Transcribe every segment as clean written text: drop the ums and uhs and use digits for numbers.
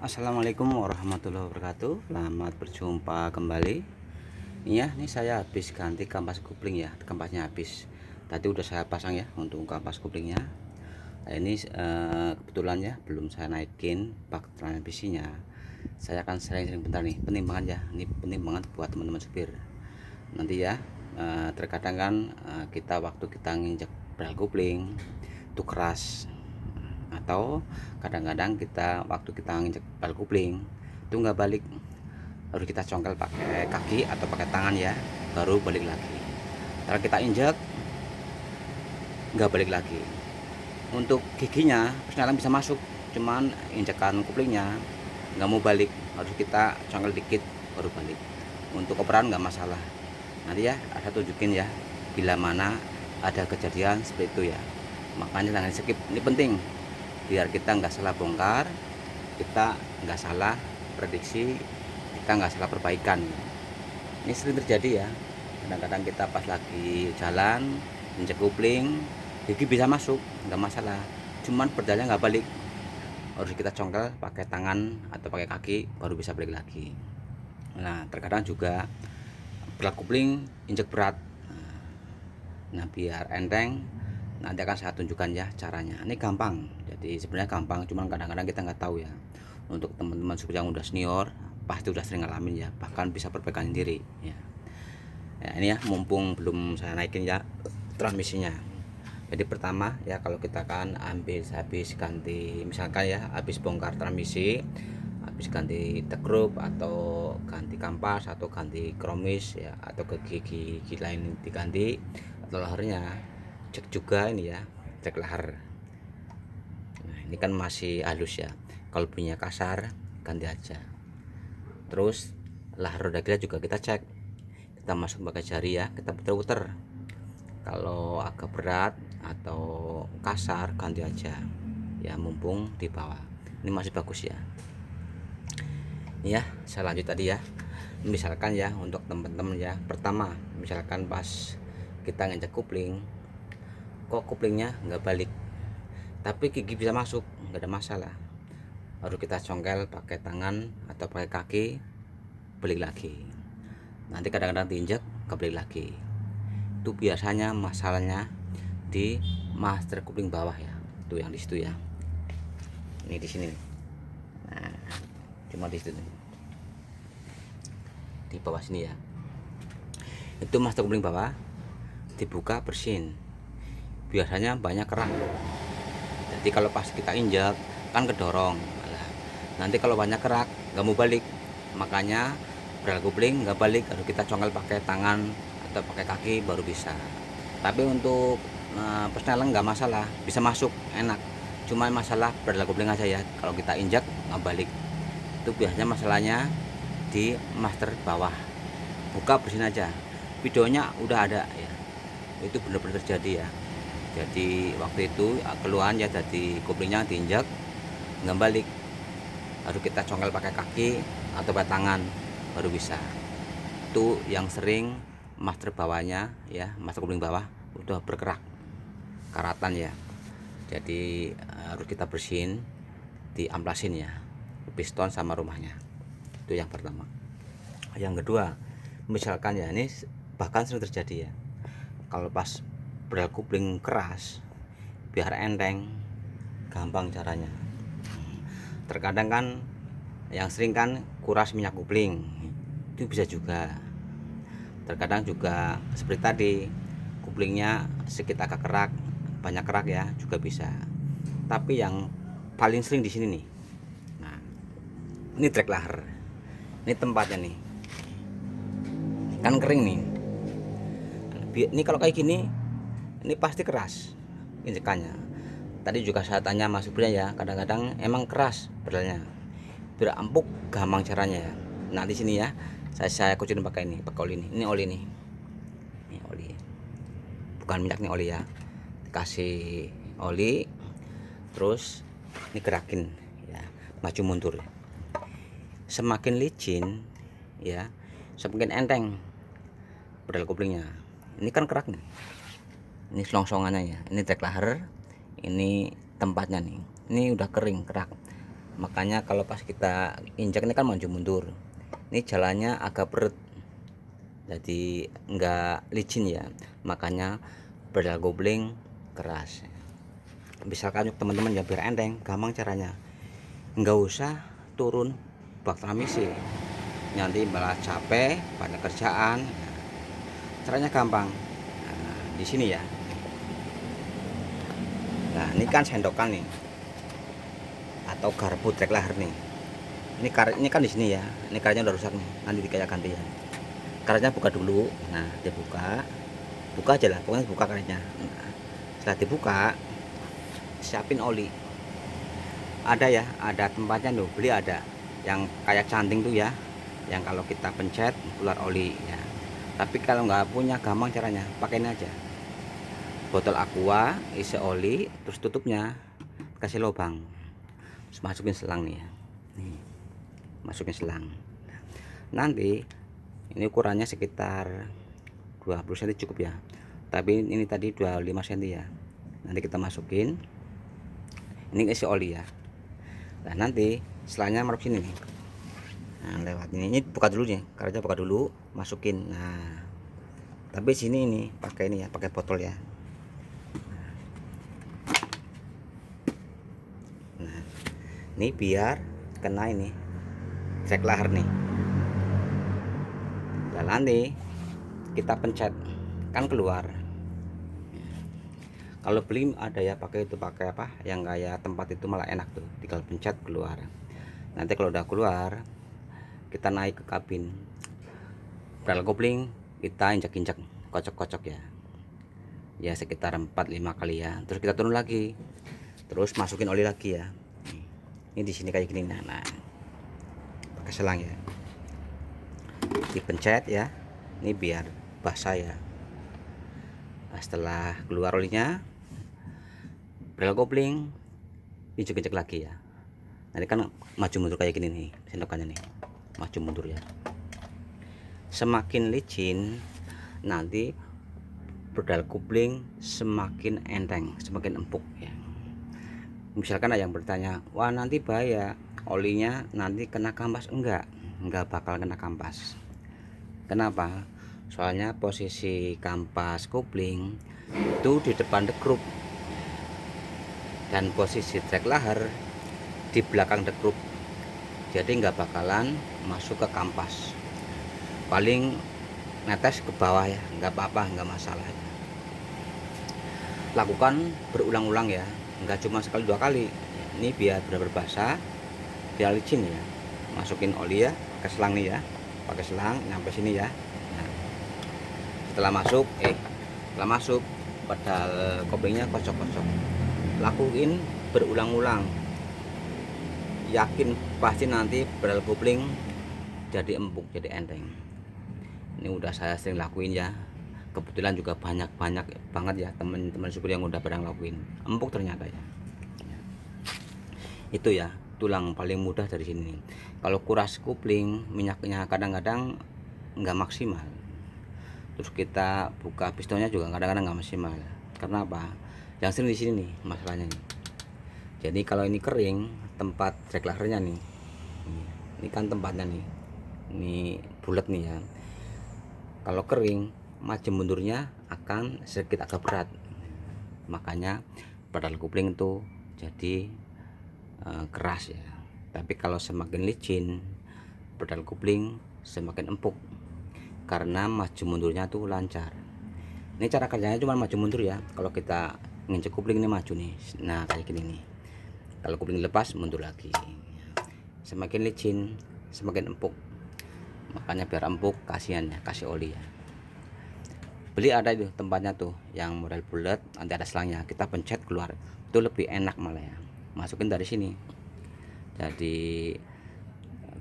Assalamualaikum warahmatullahi wabarakatuh. Selamat berjumpa kembali. Ini saya habis ganti kampas kopling ya. Kampasnya habis. Tadi udah saya pasang ya untuk kampas koplingnya. Nah, ini kebetulan ya belum saya naikin bak transmisinya. Saya akan sering-sering bentar nih penimbangan ya. Ini penimbangan buat teman-teman supir. Nanti ya terkadang kan kita waktu kita nginjek pedal kopling itu keras, atau kadang-kadang kita waktu kita nginjek pedal kopling itu nggak balik, harus kita congkel pakai kaki atau pakai tangan ya, baru balik lagi. Kalau kita injek nggak balik lagi. Untuk giginya persneling bisa masuk, cuman injekan koplingnya nggak mau balik, harus kita congkel dikit baru balik. Untuk operan nggak masalah. Nanti ya saya tunjukin ya bila mana ada kejadian seperti itu ya, makanya jangan skip, ini penting biar kita nggak salah bongkar, kita nggak salah prediksi, kita nggak salah perbaikan. Ini sering terjadi ya, kadang-kadang kita pas lagi jalan injek kopling gigi bisa masuk nggak masalah, cuman pedalnya nggak balik, harus kita congkel pakai tangan atau pakai kaki baru bisa balik lagi. Nah terkadang juga pedal kopling injek berat, nah biar enteng nanti akan saya tunjukkan ya caranya. Ini gampang, jadi sebenarnya gampang, cuman kadang-kadang kita nggak tahu ya. Untuk teman-teman yang udah senior pasti udah sering ngalamin ya, bahkan bisa perbaikan diri ya. Ya ini ya mumpung belum saya naikin ya transmisinya. Jadi pertama ya, kalau kita kan habis ganti, misalkan ya habis bongkar transmisi, habis ganti tegrup atau ganti kampas atau ganti kromis ya, atau ke gigi lain diganti atau laharnya, cek juga ini ya, cek lahar. Nah ini kan masih halus ya, kalau punya kasar ganti aja. Terus lahar roda kita juga kita cek, kita masuk pakai jari ya, kita puter-puter. Kalau agak berat atau kasar ganti aja ya, mumpung di bawah ini masih bagus ya. Ini ya saya lanjut tadi ya, misalkan ya untuk teman-teman ya, pertama misalkan pas kita nginjek kopling kok koplingnya nggak balik tapi gigi bisa masuk, nggak ada masalah, harus kita congkel pakai tangan atau pakai kaki, balik lagi. Nanti kadang-kadang diinjek nggak balik lagi, itu biasanya masalahnya di master kopling bawah ya, tuh yang di situ ya, ini di sini. Nah cuma di situ nih, di bawah sini ya, itu master kopling bawah dibuka bersin, biasanya banyak kerak. Jadi kalau pas kita injak kan kedorong, nanti kalau banyak kerak nggak mau balik, makanya pedal kopling nggak balik, harus kita congkel pakai tangan atau pakai kaki baru bisa. Tapi untuk persneling nggak masalah, bisa masuk enak, cuma masalah pedal kopling aja ya, kalau kita injak nggak balik itu biasanya masalahnya di master bawah. Buka bersin aja, videonya udah ada ya, itu benar-benar terjadi ya. Jadi waktu itu keluhan ya, jadi koplingnya diinjak nggak balik, harus kita congkel pakai kaki atau pakai tangan baru bisa. Itu yang sering master bawahnya ya, master kopling bawah udah berkerak karatan ya, jadi harus kita bersihin, diamplasin ya piston sama rumahnya. Itu yang pertama. Yang kedua, misalkan ya, ini bahkan sering terjadi ya, kalau pas pedal kopling keras biar enteng, gampang caranya. Terkadang kan yang sering kan kuras minyak kopling, itu bisa juga. Terkadang juga seperti tadi, koplingnya sedikit agak kerak, banyak kerak ya, juga bisa. Tapi yang paling sering di sini nih, nah ini trek lahar, ini tempatnya nih kan kering nih. Ini kalau kayak gini ini pasti keras injekannya. Tadi juga saya tanya mas supirnya ya, kadang-kadang emang keras pedalnya, biar empuk gampang caranya ya. Nah di sini ya saya kucilin pakai ini, pakai oli ini oli nih, ini oli bukan minyak, nih oli ya, kasih oli terus ini gerakin ya, maju mundur. Semakin licin ya semakin enteng pedal koplingnya. Ini kan kerak nih, ini selongsongannya ya, ini trek lahar, ini tempatnya nih, ini udah kering kerak, makanya kalau pas kita injak ini kan maju mundur, ini jalannya agak berat jadi enggak licin ya, makanya pedal kopling keras. Misalkan teman-teman ya biar enteng, gampang caranya, nggak usah turun bak transmisi nanti malah capek banyak kerjaan. Caranya gampang, nah, di sini ya. Nah ini kan sendokan nih atau garpu trek lahar nih, ini kan di sini ya, ini karetnya udah rusak nih, nanti kayak ganti ya. Karetnya buka dulu, nah dibuka, buka aja lah, pokoknya buka karetnya. Nah, setelah dibuka siapin oli, ada ya, ada tempatnya loh, beli ada yang kayak canting tuh ya, yang kalau kita pencet keluar oli ya. Tapi kalau nggak punya, gampang caranya, pakai ini aja, botol aqua isi oli, terus tutupnya kasih lubang, terus masukin selang nih ya, nih masukin selang. Nanti ini ukurannya sekitar 20 cm cukup ya, tapi ini tadi 25 cm ya. Nanti kita masukin, ini isi oli ya. Nah nanti selangnya masuk sini nih, nah lewat ini buka dulu nih, karetnya buka dulu, masukin. Nah tapi sini ini pakai ini ya, pakai botol ya. Nah ini biar kena ini trek lahar nih. Dan nanti kita pencet kan keluar. Kalau beli ada ya, pakai itu, pakai apa yang kayak tempat itu malah enak tuh, tinggal pencet keluar. Nanti kalau udah keluar kita naik ke kabin pedal kopling, kita injak-injak, kocok-kocok ya sekitar 4-5 kali ya. Terus kita turun lagi, terus masukin oli lagi ya. Ini di sini kayak gini. Nah pakai selang ya, dipencet ya, ini biar basah ya. Nah, setelah keluar olinya, pedal kopling injek-injek lagi ya. Nanti kan maju mundur kayak gini nih sendokannya nih, maju mundur ya. Semakin licin nanti pedal kopling semakin enteng, semakin empuk ya. Misalkan ada yang bertanya, wah nanti bahaya olinya nanti kena kampas. Enggak bakal kena kampas. Kenapa? Soalnya posisi kampas kopling itu di depan dekrup, dan posisi trek lahar di belakang dekrup, jadi nggak bakalan masuk ke kampas, paling netes ke bawah ya, nggak apa-apa, nggak masalah. Lakukan berulang-ulang ya, nggak cuma sekali 2 kali. Ini biar benar-benar basah, biar licin ya. Masukin oli ya, pakai selang nih ya, pakai selang nyampe sini ya. Nah, setelah masuk pedal koplingnya kocok-kocok, lakuin berulang-ulang, yakin pasti nanti pedal kopling jadi empuk, jadi enteng. Ini udah saya sering lakuin ya, kebetulan juga banyak banget ya teman-teman syukur yang udah pada ngelakuin, empuk ternyata ya. Itu ya tulang paling mudah dari sini. Kalau kuras kopling, minyaknya kadang-kadang nggak maksimal, terus kita buka pistonnya juga kadang-kadang nggak maksimal. Karena apa? Yang sering di sini nih masalahnya nih. Jadi kalau ini kering, tempat trek laharnya nih, ini kan tempatnya nih, ini bulat nih ya. Kalau kering, maju mundurnya akan sedikit agak berat, makanya pedal kopling itu jadi keras ya. Tapi kalau semakin licin, pedal kopling semakin empuk karena maju mundurnya tuh lancar. Ini cara kerjanya cuma maju mundur ya. Kalau kita nginjek kopling ini maju nih, nah kayak gini nih. Kalau kopling lepas, mundur lagi. Semakin licin semakin empuk, makanya biar empuk kasihan ya, kasih oli ya. Beli ada itu tempatnya tuh yang model bulat, nanti ada selangnya, kita pencet keluar, itu lebih enak malah ya. Masukin dari sini, jadi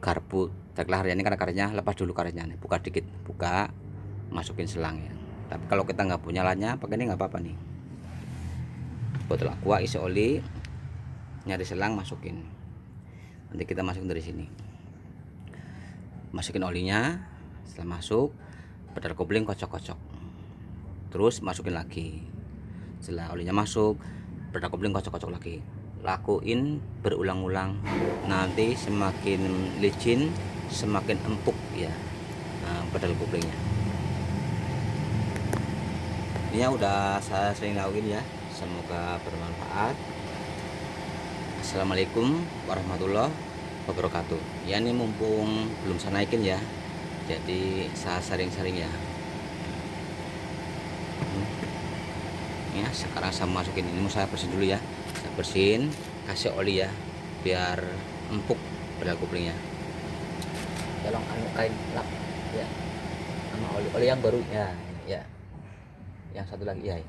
garpu trek lahar ini karena karetnya, lepas dulu karetnya nih, buka dikit, buka, masukin selang ya. Tapi kalau kita nggak punya lahannya, pakai ini nggak apa-apa nih, botol aqua isi oli, nyari selang, masukin. Nanti kita masukin dari sini, masukin olinya. Setelah masuk, pedal kopling kocok-kocok, terus masukin lagi. Setelah olinya masuk, pedal kopling kocok-kocok lagi, lakuin berulang-ulang, nanti semakin licin semakin empuk ya pedal koplingnya. Ini ya udah saya sering lakuin ya, semoga bermanfaat. Assalamualaikum warahmatullahi wabarakatuh. Ya ini mumpung belum saya naikin ya, jadi saya sering-sering ya. Ya sekarang saya masukin ini, mau saya bersihin dulu ya, saya bersihin, kasih oli ya biar empuk pedal koplingnya. Tolong kain lap ya, sama oli yang baru ya, ya yang satu lagi ya.